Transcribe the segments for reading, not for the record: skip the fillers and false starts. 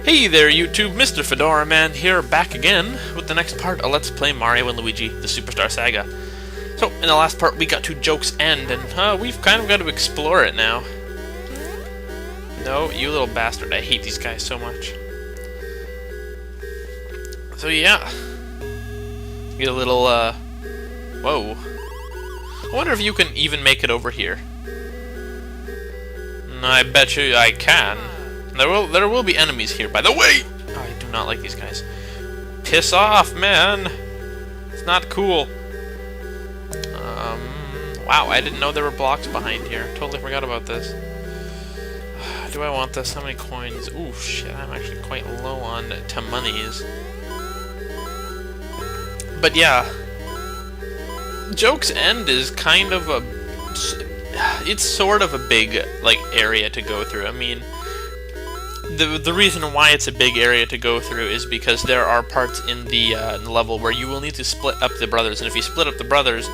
Hey there YouTube, Mr. Fedora Man here, back again with the next part of Let's Play Mario and Luigi, the SuperStar Saga. So, in the last part we got to Joke's End, and we've kind of got to explore it now. No, you little bastard, I hate these guys so much. So yeah, get a little, whoa. I wonder if you can even make it over here. I bet you I can. There will be enemies here, by the way! Oh, I do not like these guys. Piss off, man! It's not cool. Wow, I didn't know there were blocks behind here. Totally forgot about this. Do I want this? How many coins? Ooh, shit, I'm actually quite low on monies. But yeah, Joke's End is kind of a... It's sort of a big, like, area to go through. I mean, the reason why it's a big area to go through is because there are parts in the level where you will need to split up the brothers, and if you split up the brothers,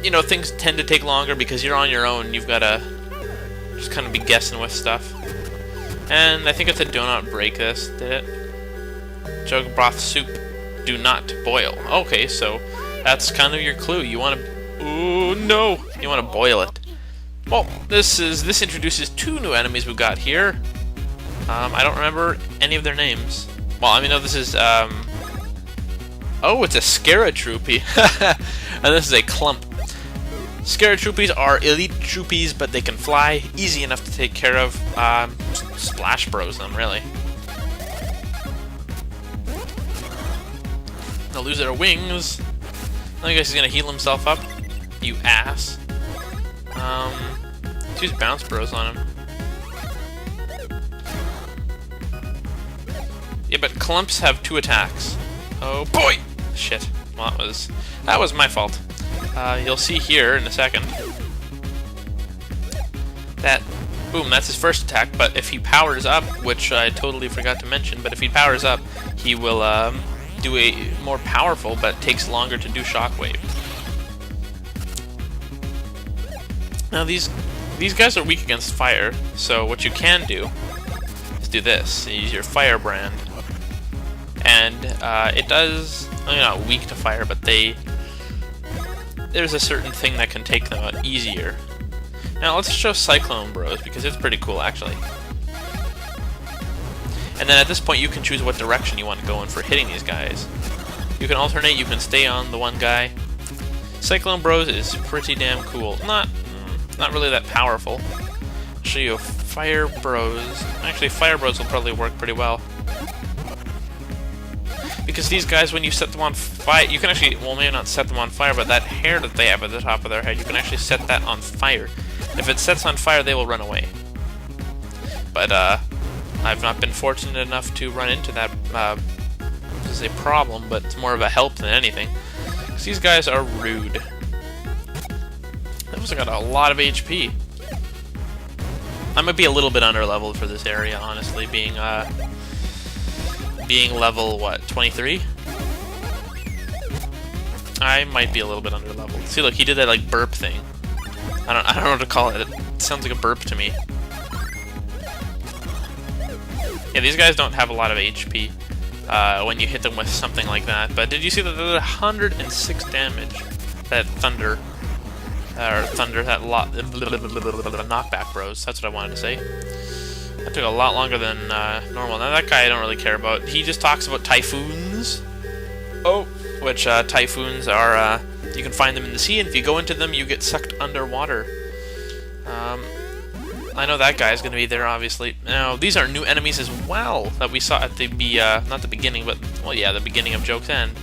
you know, things tend to take longer because you're on your own. You've got to just kind of be guessing with stuff. And I think it said do not break this, did it? Jug broth soup, do not boil. Okay, so that's kind of your clue. You want to... Ooh, no! You want to boil it. Well, this introduces two new enemies we've got here. I don't remember any of their names. Well, I mean, no, this is, oh, it's a Scarotroopy. And this is a clump. Scarotroopies are elite troopies, but they can fly. Easy enough to take care of. Splash Bros them, really. They'll lose their wings. I guess he's gonna heal himself up. You ass. Let's use Bounce Bros on him. Yeah, but clumps have 2 attacks. Oh boy! Shit. Well, that was my fault. You'll see here in a second that, boom, that's his first attack, but if he powers up, which I totally forgot to mention, but if he powers up, he will do a more powerful, but takes longer to do shockwave. Now these guys are weak against fire, so what you can do is do this. Use your firebrand. And it does, well, you're not weak to fire, but there's a certain thing that can take them out easier. Now let's show Cyclone Bros, because it's pretty cool actually. And then at this point you can choose what direction you want to go in for hitting these guys. You can alternate, you can stay on the one guy. Cyclone Bros is pretty damn cool. Not really that powerful. I'll show you Fire Bros. Actually, Fire Bros will probably work pretty well. Because these guys, when you set them on fire, you can actually, well, maybe not set them on fire, but that hair that they have at the top of their head, you can actually set that on fire. If it sets on fire, they will run away. But, I've not been fortunate enough to run into that, this is a problem, but it's more of a help than anything. Because these guys are rude. They've also got a lot of HP. I might be a little bit under-leveled for this area, honestly, being level, what, 23? I might be a little bit under-leveled. See, look, he did that, like, burp thing. I don't know what to call it. It sounds like a burp to me. Yeah, these guys don't have a lot of HP when you hit them with something like that. But did you see that they did 106 damage? That thunder. That knockback bros. That's what I wanted to say. That took a lot longer than normal. Now that guy I don't really care about. He just talks about typhoons. Oh, which typhoons are, you can find them in the sea, and if you go into them, you get sucked underwater. I know that guy is going to be there, obviously. Now, these are new enemies as well that we saw at the, not the beginning, but, well, yeah, the beginning of Joke's End.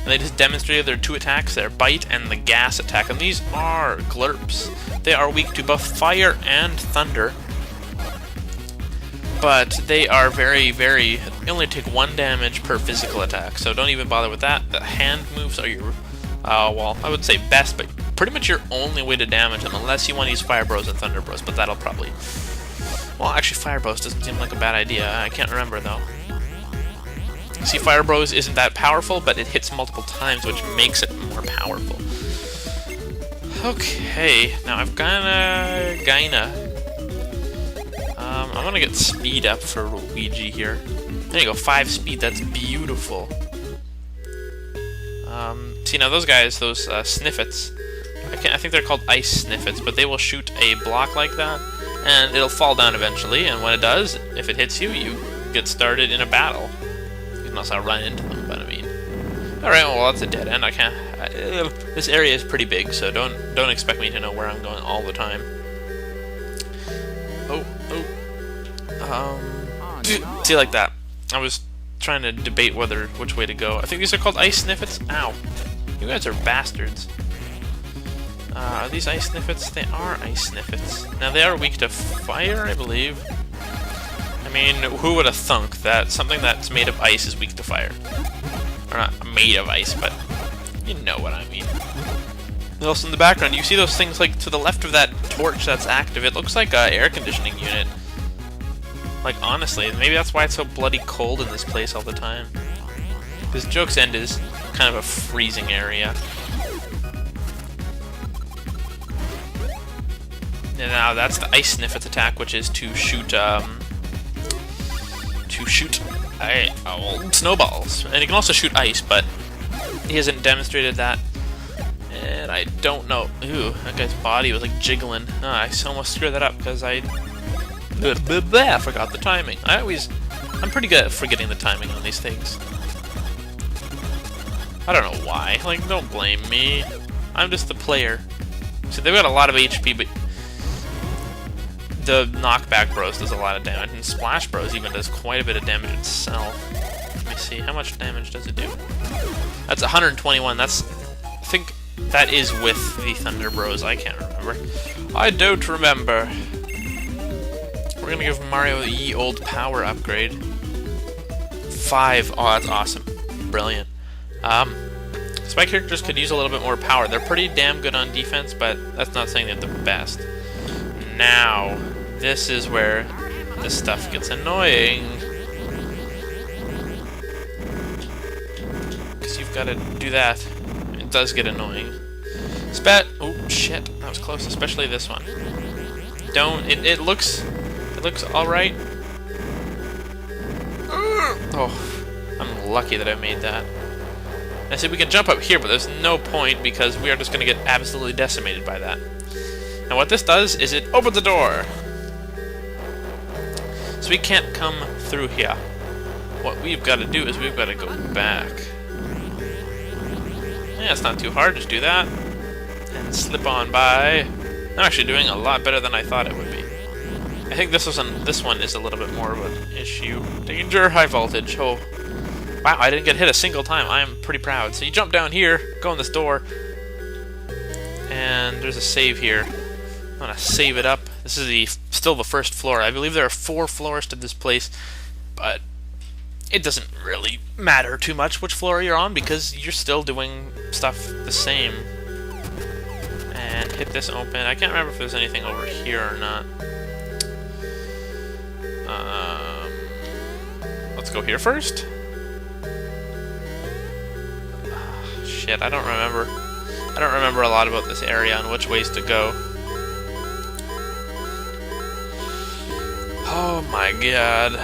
And they just demonstrated their 2 attacks, their bite and the gas attack, and these are glurps. They are weak to both fire and thunder. But they are very, very... They only take 1 damage per physical attack, so don't even bother with that. The hand moves are your... well, I would say best, but pretty much your only way to damage them, unless you want to use Fire Bros and Thunder Bros, but that'll probably... Well, actually, Fire Bros doesn't seem like a bad idea. I can't remember, though. See, Fire Bros isn't that powerful, but it hits multiple times, which makes it more powerful. Okay, now I've got a... I'm gonna get speed up for Luigi here. There you go, 5 speed, that's beautiful. See, now those guys, those sniffets, I think they're called ice sniffets, but they will shoot a block like that, and it'll fall down eventually, and when it does, if it hits you, you get started in a battle. You can also run into them, but I mean... Alright, well, that's a dead end. I can't... this area is pretty big, so don't expect me to know where I'm going all the time. See, like that. I was trying to debate which way to go. I think these are called ice sniffets. Ow. You guys are bastards. Are these ice sniffets? They are ice sniffets. Now, they are weak to fire, I believe. I mean, who would have thunk that something that's made of ice is weak to fire? Or not made of ice, but you know what I mean. And also in the background, you see those things like to the left of that torch that's active. It looks like an air conditioning unit. Like, honestly, maybe that's why it's so bloody cold in this place all the time. Because Joke's End is kind of a freezing area. And now that's the Ice Sniffet's attack, which is to shoot, snowballs. And he can also shoot ice, but he hasn't demonstrated that. And I don't know. Ooh, that guy's body was like jiggling. I almost screwed that up because I forgot the timing. I'm pretty good at forgetting the timing on these things. I don't know why. Like, don't blame me. I'm just the player. So they've got a lot of HP, but the Knockback Bros does a lot of damage, and Splash Bros even does quite a bit of damage itself. Let me see, how much damage does it do? That's 121. I think that is with the Thunder Bros. I can't remember. I don't remember. We're gonna give Mario the ye old power upgrade. 5. Oh, that's awesome. Brilliant. Spy characters could use a little bit more power. They're pretty damn good on defense, but that's not saying they're the best. Now, this is where this stuff gets annoying. Because you've got to do that. It does get annoying. Oh, shit. That was close, especially this one. It looks alright. Oh, I'm lucky that I made that. I said we can jump up here, but there's no point because we are just going to get absolutely decimated by that. Now what this does is it opens the door. So we can't come through here. What we've got to do is we've got to go back. Yeah, it's not too hard, just do that. And slip on by. I'm actually doing a lot better than I thought it would be. I think this one is a little bit more of an issue. Danger, high voltage. Oh. Wow, I didn't get hit a single time. I am pretty proud. So you jump down here, go in this door, and there's a save here. I'm gonna save it up. This is still the first floor. I believe there are 4 floors to this place, but it doesn't really matter too much which floor you're on because you're still doing stuff the same. And hit this open. I can't remember if there's anything over here or not. Let's go here first. Shit, I don't remember. I don't remember a lot about this area and which ways to go. Oh my god.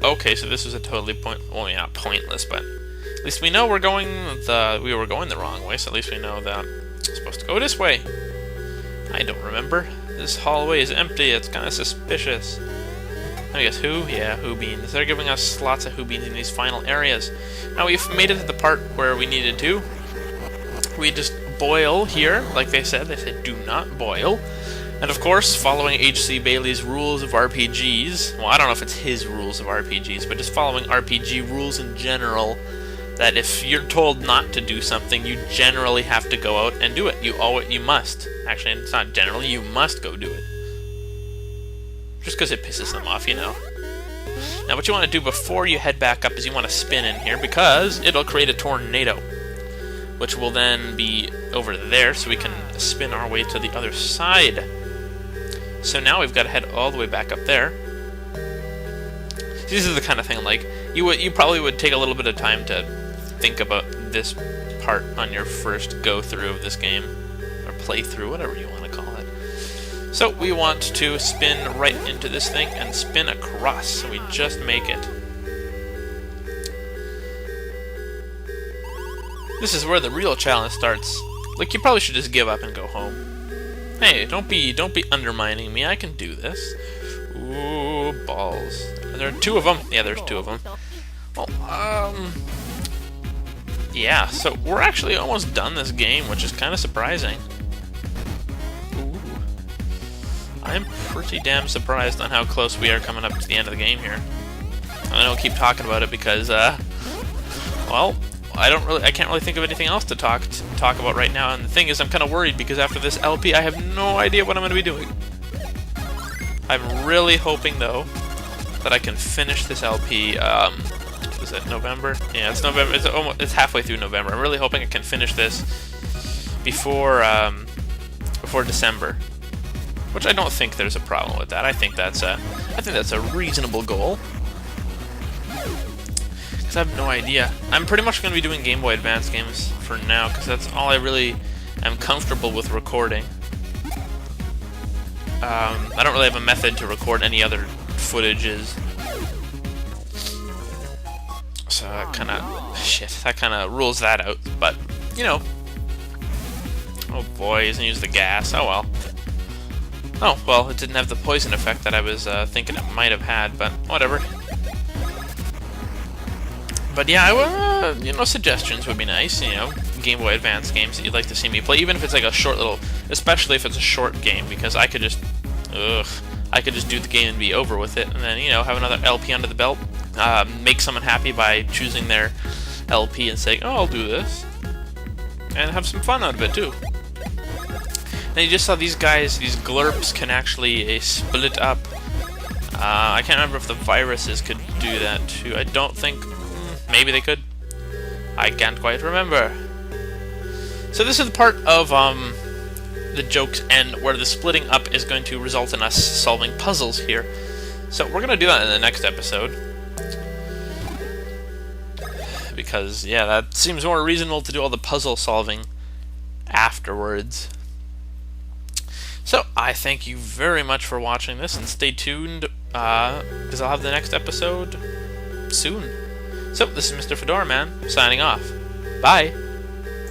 Okay, so this is a totally not pointless, but at least we know we were going the wrong way, so at least we know that it's supposed to go this way. I don't remember. This hallway is empty, it's kind of suspicious. I guess who? Yeah, who beans. They're giving us lots of who beans in these final areas. Now we've made it to the part where we needed to. We just boil here, like they said. They said do not boil. And of course, following H.C. Bailey's rules of RPGs, well, I don't know if it's his rules of RPGs, but just following RPG rules in general, that if you're told not to do something, you generally have to go out and do it. You must. Actually, it's not generally, you must go do it. Just because it pisses them off, you know. Now what you want to do before you head back up is you want to spin in here, because it'll create a tornado, which will then be over there, so we can spin our way to the other side. So now we've got to head all the way back up there. This is the kind of thing, like, you probably would take a little bit of time to think about this part on your first go-through of this game, or playthrough, whatever you want to call it. So we want to spin right into this thing and spin across, so we just make it. This is where the real challenge starts. Like, you probably should just give up and go home. Hey, don't be undermining me. I can do this. Ooh, balls. Are there 2 of them? Yeah, there's 2 of them. Well, yeah, so we're actually almost done this game, which is kind of surprising. Ooh. I'm pretty damn surprised on how close we are coming up to the end of the game here. I don't keep talking about it because, well, I can't really think of anything else to talk about right now. And the thing is, I'm kind of worried because after this LP, I have no idea what I'm going to be doing. I'm really hoping, though, that I can finish this LP. Is it November? Yeah, it's November. It's halfway through November. I'm really hoping I can finish this before December. Which I don't think there's a problem with that. I think that's a reasonable goal. Because I have no idea. I'm pretty much going to be doing Game Boy Advance games for now, because that's all I really am comfortable with recording. I don't really have a method to record any other footages. So that kind of rules that out. But, you know. Oh boy, he's going to use the gas. Oh well. Oh, well, it didn't have the poison effect that I was thinking it might have had, but whatever. But yeah, you know, suggestions would be nice, you know, Game Boy Advance games that you'd like to see me play, even if it's like a short little, especially if it's a short game, because I could just do the game and be over with it, and then, you know, have another LP under the belt, make someone happy by choosing their LP and saying, oh, I'll do this, and have some fun out of it, too. And you just saw these guys, these glurps can actually split up. I can't remember if the viruses could do that, too. I don't think... Maybe they could. I can't quite remember. So this is the part of the joke's end where the splitting up is going to result in us solving puzzles here. So we're going to do that in the next episode. Because, yeah, that seems more reasonable to do all the puzzle solving afterwards. So, I thank you very much for watching this, and stay tuned, because I'll have the next episode soon. So, this is Mr. Fedora Man, signing off. Bye!